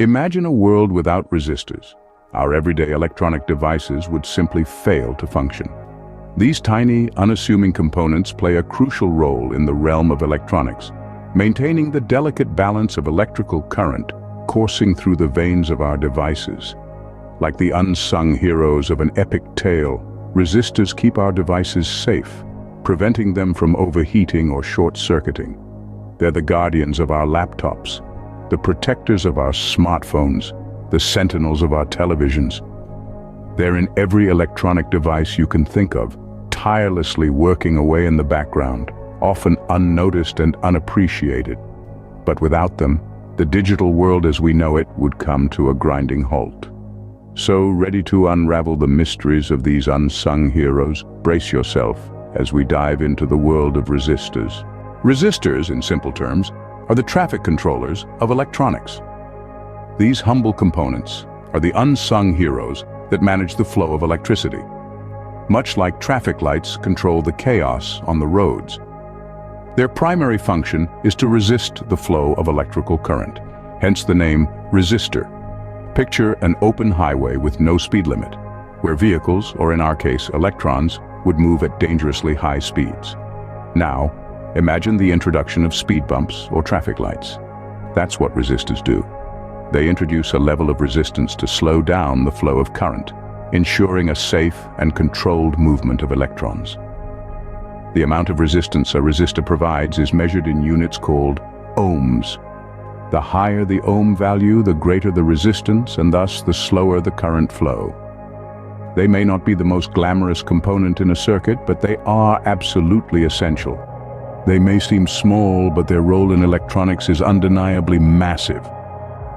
Imagine a world without resistors. Our everyday electronic devices would simply fail to function. These tiny, unassuming components play a crucial role in the realm of electronics, maintaining the delicate balance of electrical current coursing through the veins of our devices. Like the unsung heroes of an epic tale, resistors keep our devices safe, preventing them from overheating or short-circuiting. They're the guardians of our laptops, the protectors of our smartphones, the sentinels of our televisions. They're in every electronic device you can think of, tirelessly working away in the background, often unnoticed and unappreciated. But without them, the digital world as we know it would come to a grinding halt. So, ready to unravel the mysteries of these unsung heroes? Brace yourself as we dive into the world of resistors. Resistors, in simple terms, are the traffic controllers of electronics. These humble components are the unsung heroes that manage the flow of electricity. Much like traffic lights control the chaos on the roads, their primary function is to resist the flow of electrical current, hence the name resistor. Picture an open highway with no speed limit, where vehicles, or in our case electrons, would move at dangerously high speeds. Now, imagine the introduction of speed bumps or traffic lights. That's what resistors do. They introduce a level of resistance to slow down the flow of current, ensuring a safe and controlled movement of electrons. The amount of resistance a resistor provides is measured in units called ohms. The higher the ohm value, the greater the resistance, and thus the slower the current flow. They may not be the most glamorous component in a circuit, but they are absolutely essential. They may seem small, but their role in electronics is undeniably massive.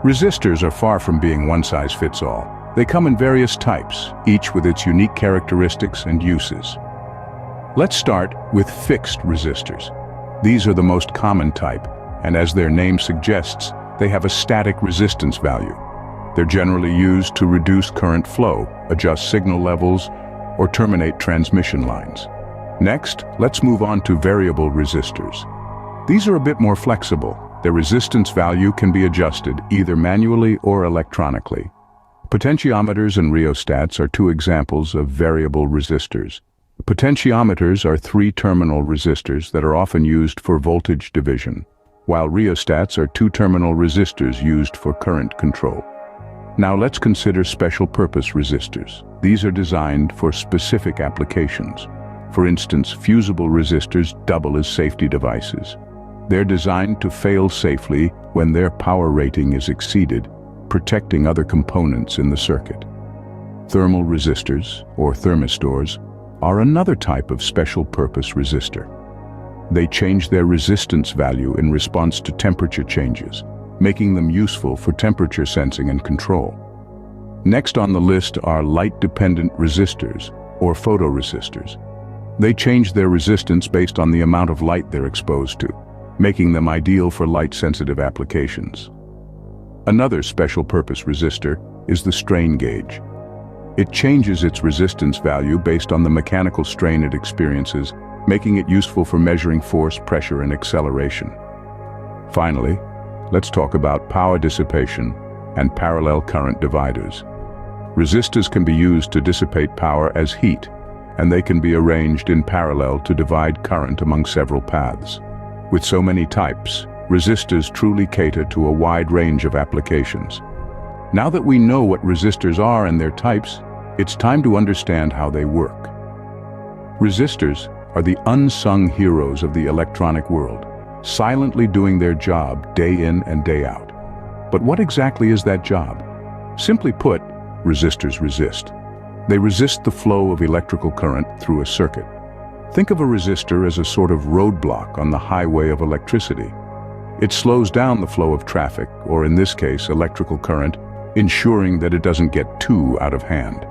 Resistors are far from being one-size-fits-all. They come in various types, each with its unique characteristics and uses. Let's start with fixed resistors. These are the most common type, and as their name suggests, they have a static resistance value. They're generally used to reduce current flow, adjust signal levels, or terminate transmission lines. Next, let's move on to variable resistors. These are a bit more flexible. Their resistance value can be adjusted either manually or electronically. Potentiometers and rheostats are two examples of variable resistors. Potentiometers are three-terminal resistors that are often used for voltage division, while rheostats are two-terminal resistors used for current control. Now let's consider special-purpose resistors. These are designed for specific applications. For instance, fusible resistors double as safety devices. They're designed to fail safely when their power rating is exceeded, protecting other components in the circuit. Thermal resistors, or thermistors, are another type of special-purpose resistor. They change their resistance value in response to temperature changes, making them useful for temperature sensing and control. Next on the list are light-dependent resistors, or photoresistors. They change their resistance based on the amount of light they're exposed to, making them ideal for light-sensitive applications. Another special-purpose resistor is the strain gauge. It changes its resistance value based on the mechanical strain it experiences, making it useful for measuring force, pressure, and acceleration. Finally, let's talk about power dissipation and parallel current dividers. Resistors can be used to dissipate power as heat, and they can be arranged in parallel to divide current among several paths. With so many types, resistors truly cater to a wide range of applications. Now that we know what resistors are and their types, it's time to understand how they work. Resistors are the unsung heroes of the electronic world, silently doing their job day in and day out. But what exactly is that job? Simply put, resistors resist. They resist the flow of electrical current through a circuit. Think of a resistor as a sort of roadblock on the highway of electricity. It slows down the flow of traffic, or in this case, electrical current, ensuring that it doesn't get too out of hand.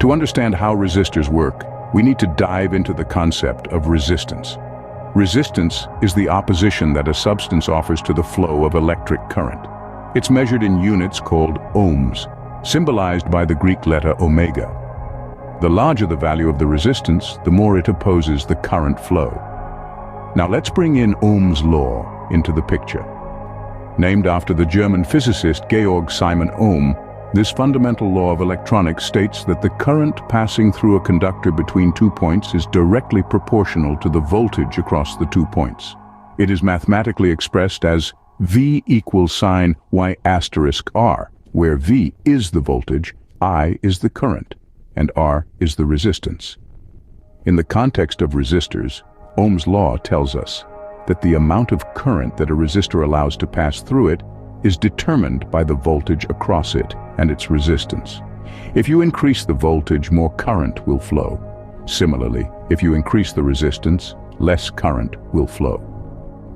To understand how resistors work, we need to dive into the concept of resistance. Resistance is the opposition that a substance offers to the flow of electric current. It's measured in units called ohms, symbolized by the Greek letter omega. The larger the value of the resistance, the more it opposes the current flow. Now let's bring in Ohm's law into the picture. Named after the German physicist Georg Simon Ohm, this fundamental law of electronics states that the current passing through a conductor between 2 points is directly proportional to the voltage across the 2 points. It is mathematically expressed as V equals sign Y asterisk R, where V is the voltage, I is the current, and R is the resistance. In the context of resistors, Ohm's law tells us that the amount of current that a resistor allows to pass through it is determined by the voltage across it and its resistance. If you increase the voltage, more current will flow. Similarly, if you increase the resistance, less current will flow.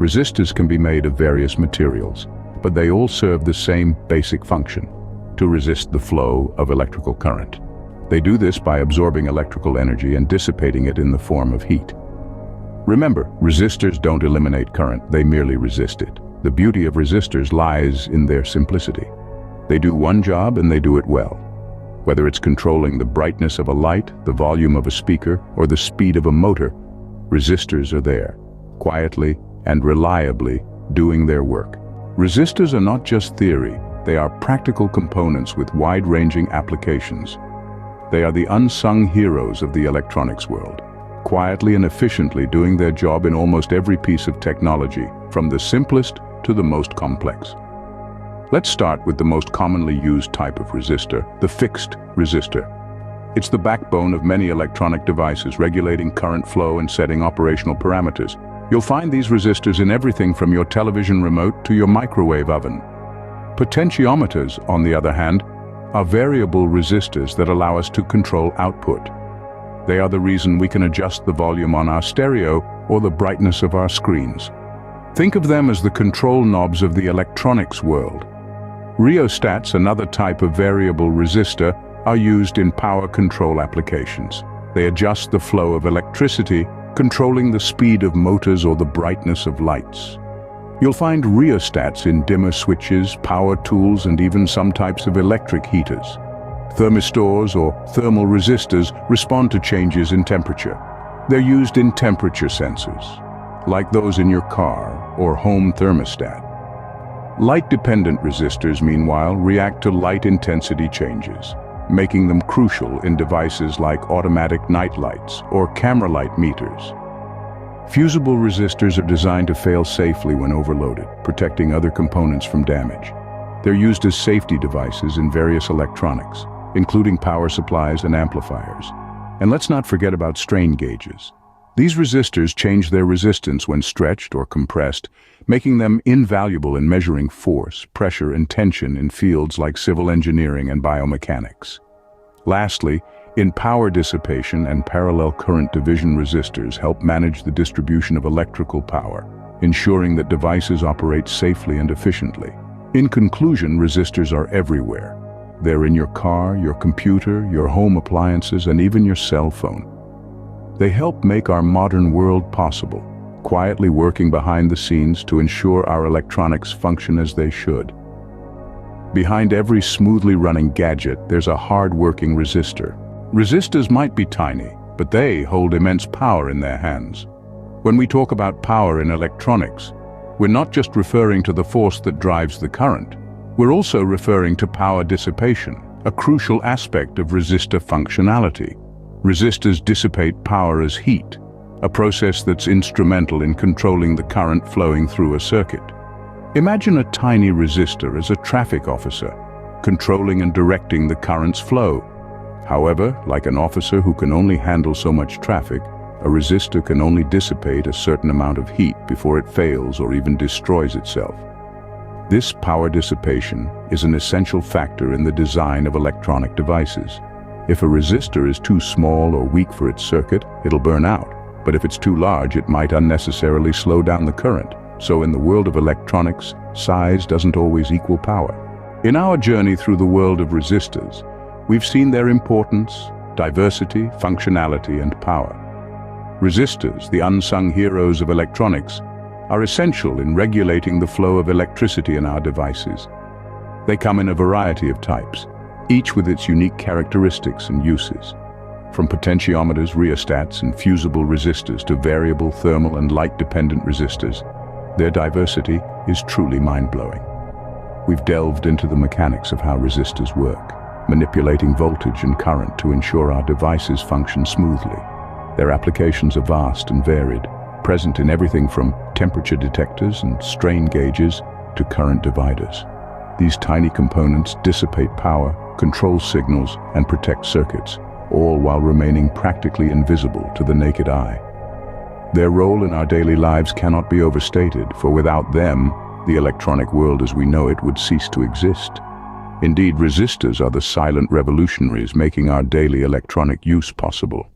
Resistors can be made of various materials, but they all serve the same basic function: to resist the flow of electrical current. They do this by absorbing electrical energy and dissipating it in the form of heat. Remember, resistors don't eliminate current, they merely resist it. The beauty of resistors lies in their simplicity. They do one job and they do it well. Whether it's controlling the brightness of a light, the volume of a speaker, or the speed of a motor, resistors are there, quietly and reliably doing their work. Resistors are not just theory, they are practical components with wide-ranging applications. They are the unsung heroes of the electronics world, quietly and efficiently doing their job in almost every piece of technology, from the simplest to the most complex. Let's start with the most commonly used type of resistor, the fixed resistor. It's the backbone of many electronic devices, regulating current flow and setting operational parameters. You'll find these resistors in everything from your television remote to your microwave oven. Potentiometers, on the other hand, are variable resistors that allow us to control output. They are the reason we can adjust the volume on our stereo or the brightness of our screens. Think of them as the control knobs of the electronics world. Rheostats, another type of variable resistor, are used in power control applications. They adjust the flow of electricity, controlling the speed of motors or the brightness of lights. You'll find rheostats in dimmer switches, power tools, and even some types of electric heaters. Thermistors or thermal resistors respond to changes in temperature. They're used in temperature sensors, like those in your car or home thermostat. Light-dependent resistors, meanwhile, react to light intensity changes, making them crucial in devices like automatic night lights or camera light meters. Fusible resistors are designed to fail safely when overloaded, protecting other components from damage. They're used as safety devices in various electronics, including power supplies and amplifiers. And let's not forget about strain gauges. These resistors change their resistance when stretched or compressed, making them invaluable in measuring force, pressure, and tension in fields like civil engineering and biomechanics. Lastly, in power dissipation and parallel current division, resistors help manage the distribution of electrical power, ensuring that devices operate safely and efficiently. In conclusion, resistors are everywhere. They're in your car, your computer, your home appliances, and even your cell phone. They help make our modern world possible, quietly working behind the scenes to ensure our electronics function as they should. Behind every smoothly running gadget, there's a hard-working resistor. Resistors might be tiny, but they hold immense power in their hands. When we talk about power in electronics, we're not just referring to the force that drives the current. We're also referring to power dissipation, a crucial aspect of resistor functionality. Resistors dissipate power as heat, a process that's instrumental in controlling the current flowing through a circuit. Imagine a tiny resistor as a traffic officer, controlling and directing the current's flow. However, like an officer who can only handle so much traffic, a resistor can only dissipate a certain amount of heat before it fails or even destroys itself. This power dissipation is an essential factor in the design of electronic devices. If a resistor is too small or weak for its circuit, it'll burn out. But if it's too large, it might unnecessarily slow down the current. So in the world of electronics, size doesn't always equal power. In our journey through the world of resistors, we've seen their importance, diversity, functionality, and power. Resistors, the unsung heroes of electronics, are essential in regulating the flow of electricity in our devices. They come in a variety of types, each with its unique characteristics and uses. From potentiometers, rheostats, and fusible resistors to variable thermal and light-dependent resistors, their diversity is truly mind-blowing. We've delved into the mechanics of how resistors work, manipulating voltage and current to ensure our devices function smoothly. Their applications are vast and varied, present in everything from temperature detectors and strain gauges to current dividers. These tiny components dissipate power, control signals, and protect circuits, all while remaining practically invisible to the naked eye. Their role in our daily lives cannot be overstated, for without them, the electronic world as we know it would cease to exist. Indeed, resistors are the silent revolutionaries making our daily electronic use possible.